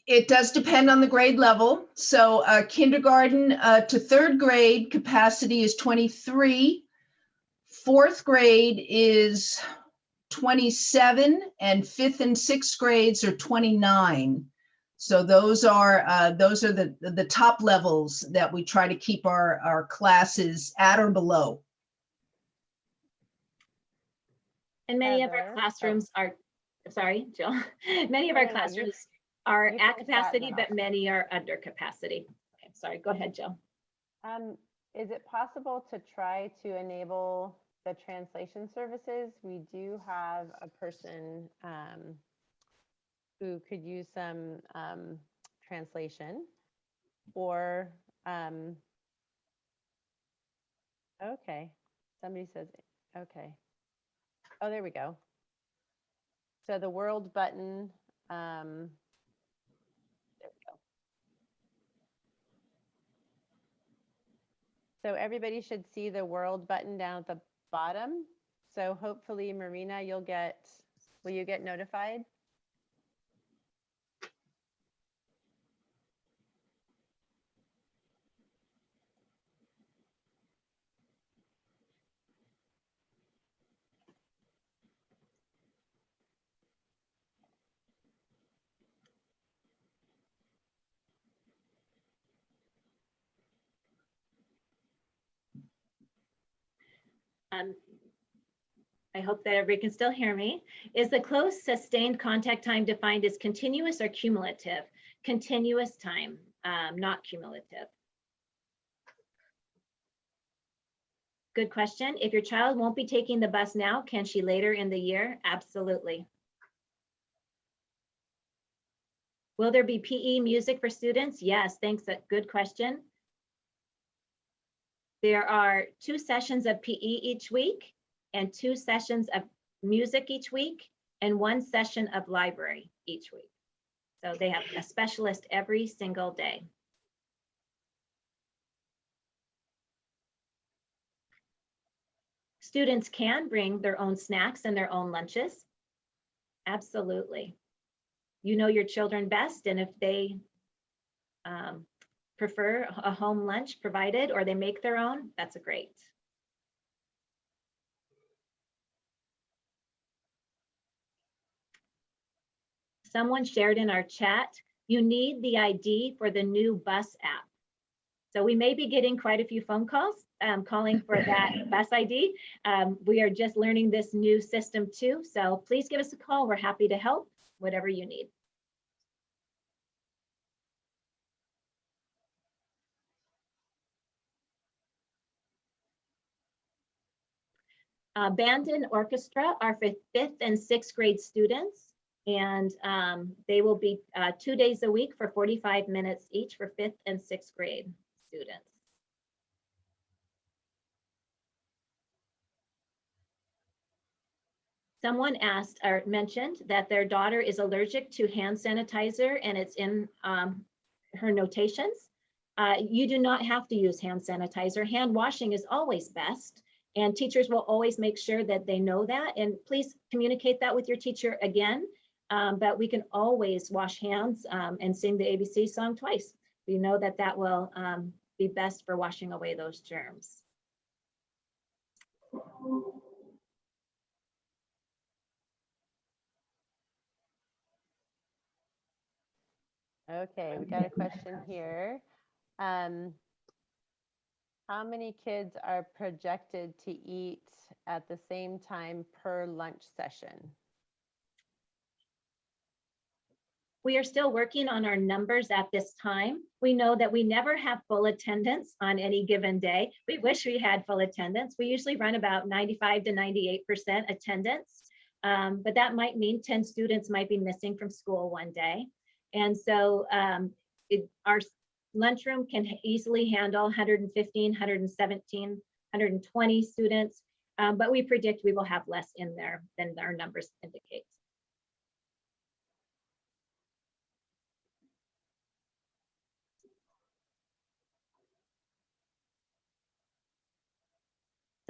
It does depend on the grade level. So kindergarten to 3rd grade capacity is 23. 4th grade is 27, and 5th and 6th grades are 29. So those are the top levels that we try to keep our classes at or below. And many of our classrooms are, sorry, Jill. Many of our classrooms are at capacity, but many are under capacity. Okay, sorry, go ahead, Jill. Is it possible to try to enable the translation services? We do have a person who could use some translation, or okay, somebody says okay. Oh, there we go. So the world button, there we go. So everybody should see the world button down at the bottom. So hopefully, Marina, will you get notified? I hope that everybody can still hear me. Is the close sustained contact time defined as continuous or cumulative? Continuous time, not cumulative. Good question. If your child won't be taking the bus now, can she later in the year? Absolutely. Will there be PE music for students? Yes, thanks. Good question. There are 2 sessions of PE each week and 2 sessions of music each week and 1 session of library each week. So they have a specialist every single day. Students can bring their own snacks and their own lunches. Absolutely. You know your children best, and if they prefer a home lunch provided or they make their own, that's great. Someone shared in our chat, you need the ID for the new bus app. So we may be getting quite a few phone calls calling for that bus ID. We are just learning this new system too. So please give us a call. We're happy to help, whatever you need. Band and orchestra are for 5th and 6th grade students, and they will be 2 days a week for 45 minutes each for 5th and 6th grade students. Someone asked or mentioned that their daughter is allergic to hand sanitizer, and it's in her notations. You do not have to use hand sanitizer. Hand washing is always best. And teachers will always make sure that they know that. And please communicate that with your teacher again. But we can always wash hands and sing the ABC song twice. We know that that will be best for washing away those germs. Okay, we got a question here. How many kids are projected to eat at the same time per lunch session? We are still working on our numbers at this time. We know that we never have full attendance on any given day. We wish we had full attendance. We usually run about 95 to 98% attendance, but that might mean 10 students might be missing from school one day. And so our lunchroom can easily handle 115, 117, 120 students, but we predict we will have less in there than our numbers indicate.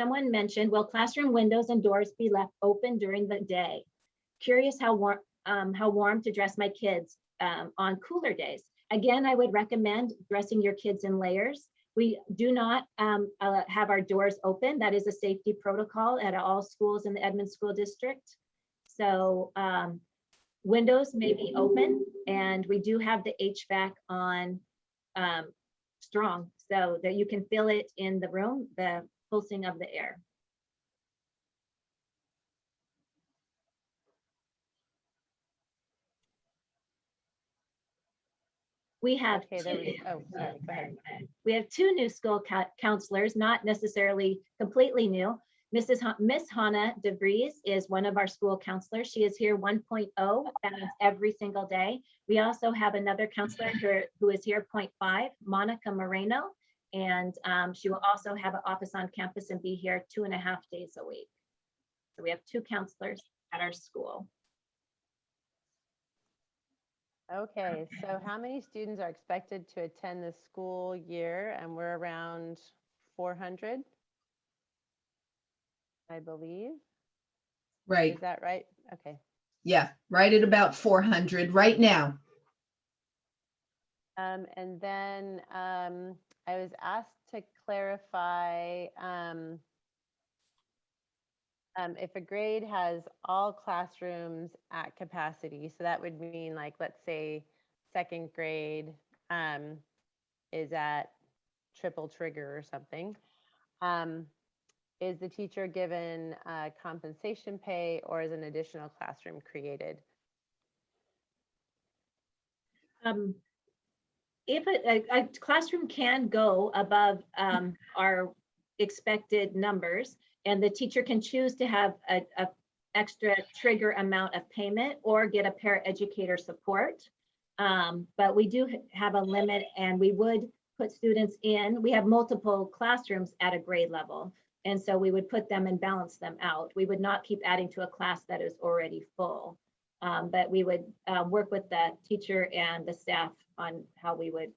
Someone mentioned, will classroom windows and doors be left open during the day? Curious how warm to dress my kids on cooler days. Again, I would recommend dressing your kids in layers. We do not have our doors open. That is a safety protocol at all schools in the Edmond School District. So windows may be open, and we do have the HVAC on strong so that you can feel it in the room, the pulsing of the air. We have Okay, oh, sorry, go ahead. We have 2 new school counselors, not necessarily completely new. Miss Hannah DeVries is one of our school counselors. She is here 1.0 every single day. We also have another counselor who is here 0.5, Monica Moreno, and she will also have an office on campus and be here 2.5 days a week. So we have 2 counselors at our school. Okay, so how many students are expected to attend this school year? And we're around 400, I believe. Right. Is that right? Okay. Yeah, right at about 400 right now. And then I was asked to clarify if a grade has all classrooms at capacity. So that would mean, like, let's say 2nd grade is at triple trigger or something. Is the teacher given compensation pay, or is an additional classroom created? If a classroom can go above our expected numbers, and the teacher can choose to have a extra trigger amount of payment or get a paraeducator support. But we do have a limit, and we would put students in. We have multiple classrooms at a grade level, and so we would put them and balance them out. We would not keep adding to a class that is already full. But we would work with the teacher and the staff on how we would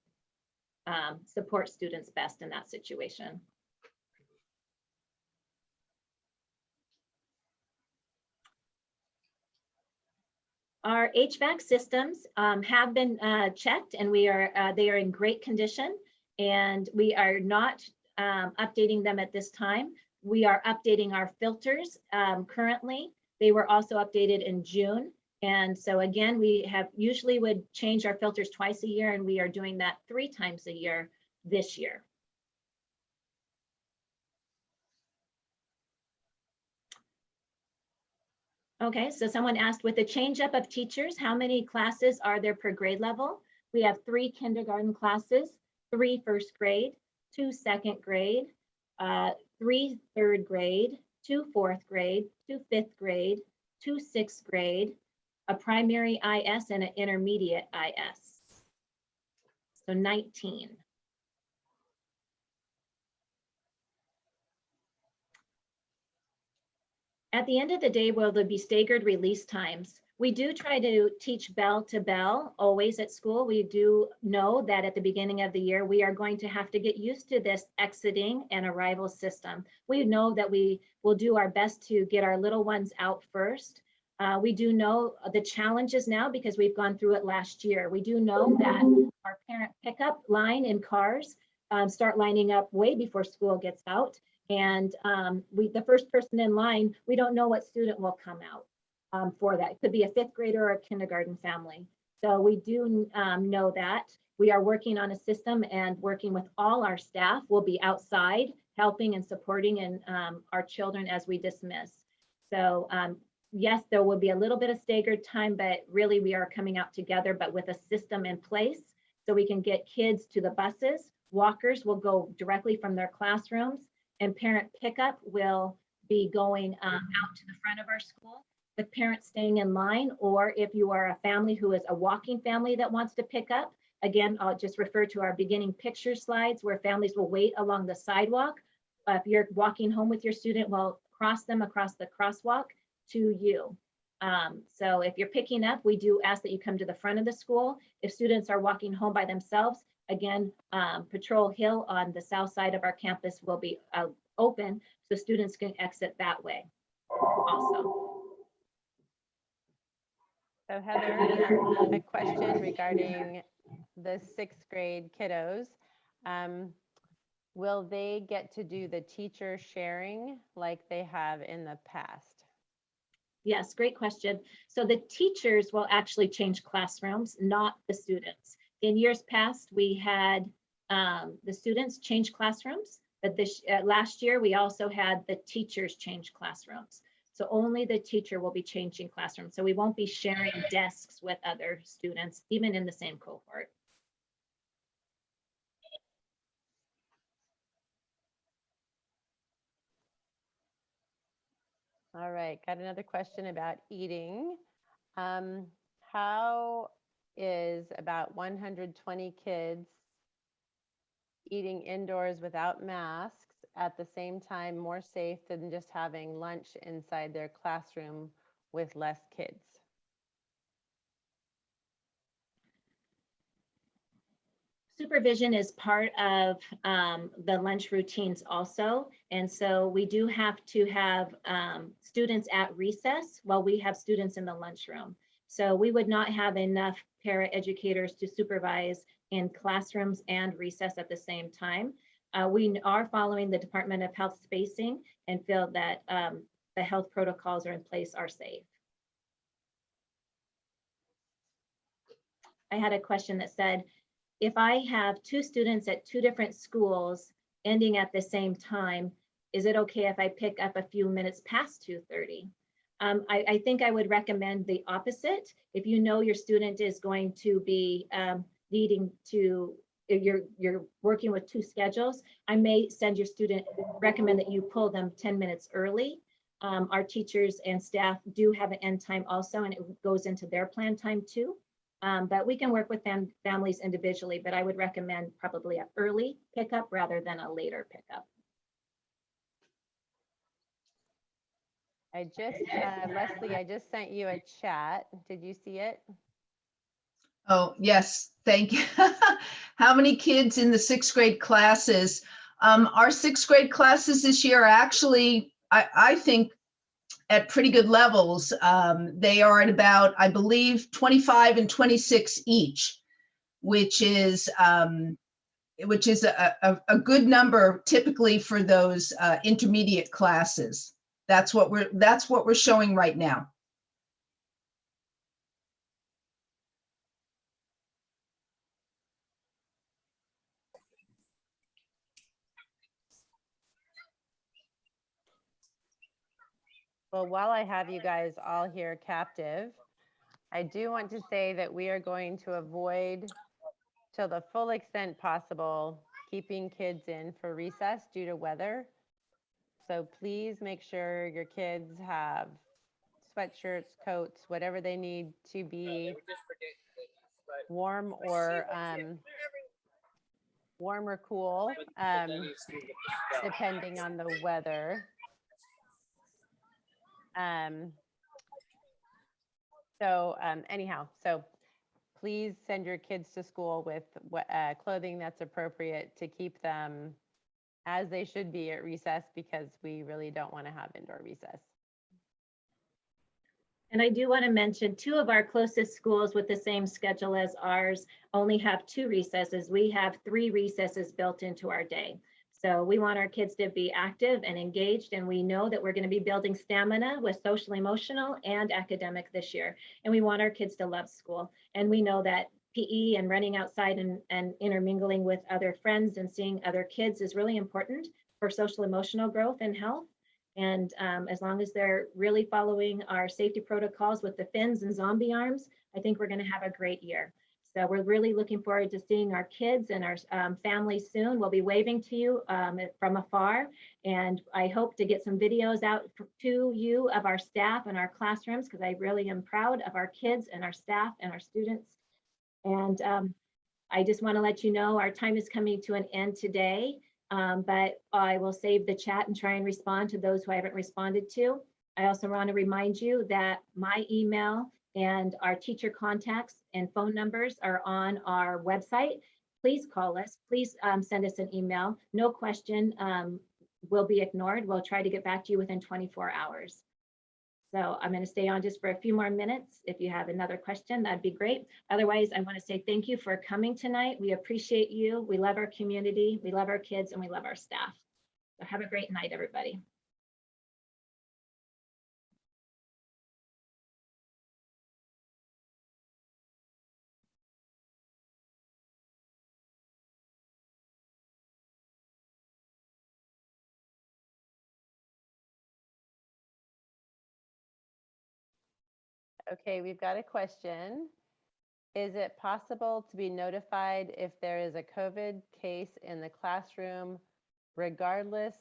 support students best in that situation. Our HVAC systems have been checked, and they are in great condition, and we are not updating them at this time. We are updating our filters currently. They were also updated in June. And so again, we usually would change our filters twice a year, and we are doing that 3 times a year this year. Okay, so someone asked, with the change up of teachers, how many classes are there per grade level? We have 3 kindergarten classes, 3 first grade, 2 second grade, 3 third grade, 2 fourth grade, 2 fifth grade, 2 sixth grade, a primary IS and an intermediate IS. So 19. At the end of the day, will there be staggered release times? We do try to teach bell to bell always at school. We do know that at the beginning of the year, we are going to have to get used to this exiting and arrival system. We know that we will do our best to get our little ones out first. We do know the challenges now because we've gone through it last year. We do know that our parent pickup line in cars start lining up way before school gets out. And the first person in line, we don't know what student will come out for that. It could be a 5th grader or a kindergarten family. So we do know that. We are working on a system and working with all our staff. We'll be outside helping and supporting our children as we dismiss. So yes, there will be a little bit of staggered time, but really we are coming out together, but with a system in place so we can get kids to the buses. Walkers will go directly from their classrooms, and parent pickup will be going out to the front of our school with parents staying in line. Or if you are a family who is a walking family that wants to pick up, again, I'll just refer to our beginning picture slides where families will wait along the sidewalk. If you're walking home with your student, we'll cross them across the crosswalk to you. So if you're picking up, we do ask that you come to the front of the school. If students are walking home by themselves, again, Patrol Hill on the south side of our campus will be open, so students can exit that way also. So Heather, a question regarding the 6th grade kiddos. Will they get to do the teacher sharing like they have in the past? Yes, great question. So the teachers will actually change classrooms, not the students. In years past, we had the students change classrooms, but last year we also had the teachers change classrooms. So only the teacher will be changing classrooms. So we won't be sharing desks with other students, even in the same cohort. All right, got another question about eating. How is about 120 kids eating indoors without masks at the same time more safe than just having lunch inside their classroom with less kids? Supervision is part of the lunch routines also. And so we do have to have students at recess while we have students in the lunchroom. So we would not have enough paraeducators to supervise in classrooms and recess at the same time. We are following the Department of Health spacing and feel that the health protocols are in place are safe. I had a question that said, if I have 2 students at 2 different schools ending at the same time, is it okay if I pick up a few minutes past 2:30? I think I would recommend the opposite. If you know your student is going to be needing to, if you're working with 2 schedules, I may send your student, recommend that you pull them 10 minutes early. Our teachers and staff do have an end time also, and it goes into their plan time too. But we can work with families individually, but I would recommend probably an early pickup rather than a later pickup. Leslie, I just sent you a chat. Did you see it? Oh, yes, thank you. How many kids in the 6th grade classes? Our 6th grade classes this year are actually, I think, at pretty good levels. They are at about, I believe, 25 and 26 each, which is a good number typically for those intermediate classes. That's what we're showing right now. Well, while I have you guys all here captive, I do want to say that we are going to avoid, to the full extent possible, keeping kids in for recess due to weather. So please make sure your kids have sweatshirts, coats, whatever they need to be warm or cool, depending on the weather. Anyhow, so please send your kids to school with clothing that's appropriate to keep them as they should be at recess, because we really don't want to have indoor recess. And I do want to mention 2 of our closest schools with the same schedule as ours only have 2 recesses. We have 3 recesses built into our day. So we want our kids to be active and engaged, and we know that we're going to be building stamina with social, emotional, and academic this year. And we want our kids to love school. And we know that PE and running outside and intermingling with other friends and seeing other kids is really important for social, emotional growth and health. And as long as they're really following our safety protocols with the fins and zombie arms, I think we're going to have a great year. So we're really looking forward to seeing our kids and our families soon. We'll be waving to you from afar. And I hope to get some videos out to you of our staff and our classrooms, because I really am proud of our kids and our staff and our students. And I just want to let you know our time is coming to an end today. But I will save the chat and try and respond to those who I haven't responded to. I also want to remind you that my email and our teacher contacts and phone numbers are on our website. Please call us. Please send us an email. No question will be ignored. We'll try to get back to you within 24 hours. So I'm going to stay on just for a few more minutes. If you have another question, that'd be great. Otherwise, I want to say thank you for coming tonight. We appreciate you. We love our community. We love our kids, and we love our staff. So have a great night, everybody. Okay, we've got a question. Is it possible to be notified if there is a COVID case in the classroom, regardless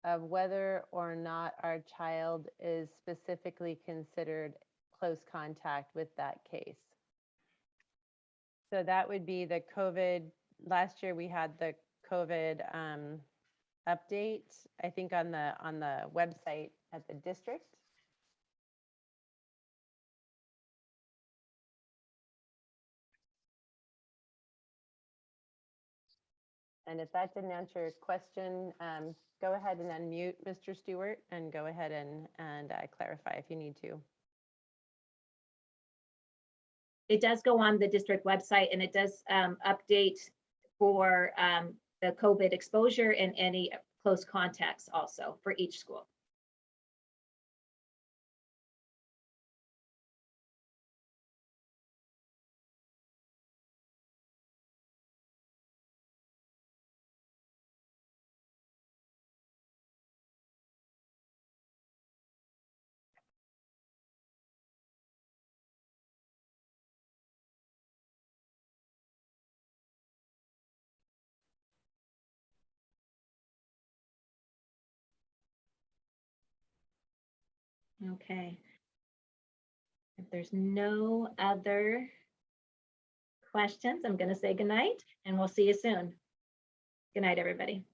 of whether or not our child is specifically considered close contact with that case? So that would be the COVID. Last year we had the COVID update, I think on the website at the district. And if that didn't answer your question, go ahead and unmute Mr. Stewart and go ahead and clarify if you need to. It does go on the district website, and it does update for the COVID exposure and any close contacts also for each school. Okay. If there's no other questions, I'm going to say goodnight, and we'll see you soon. Good night, everybody.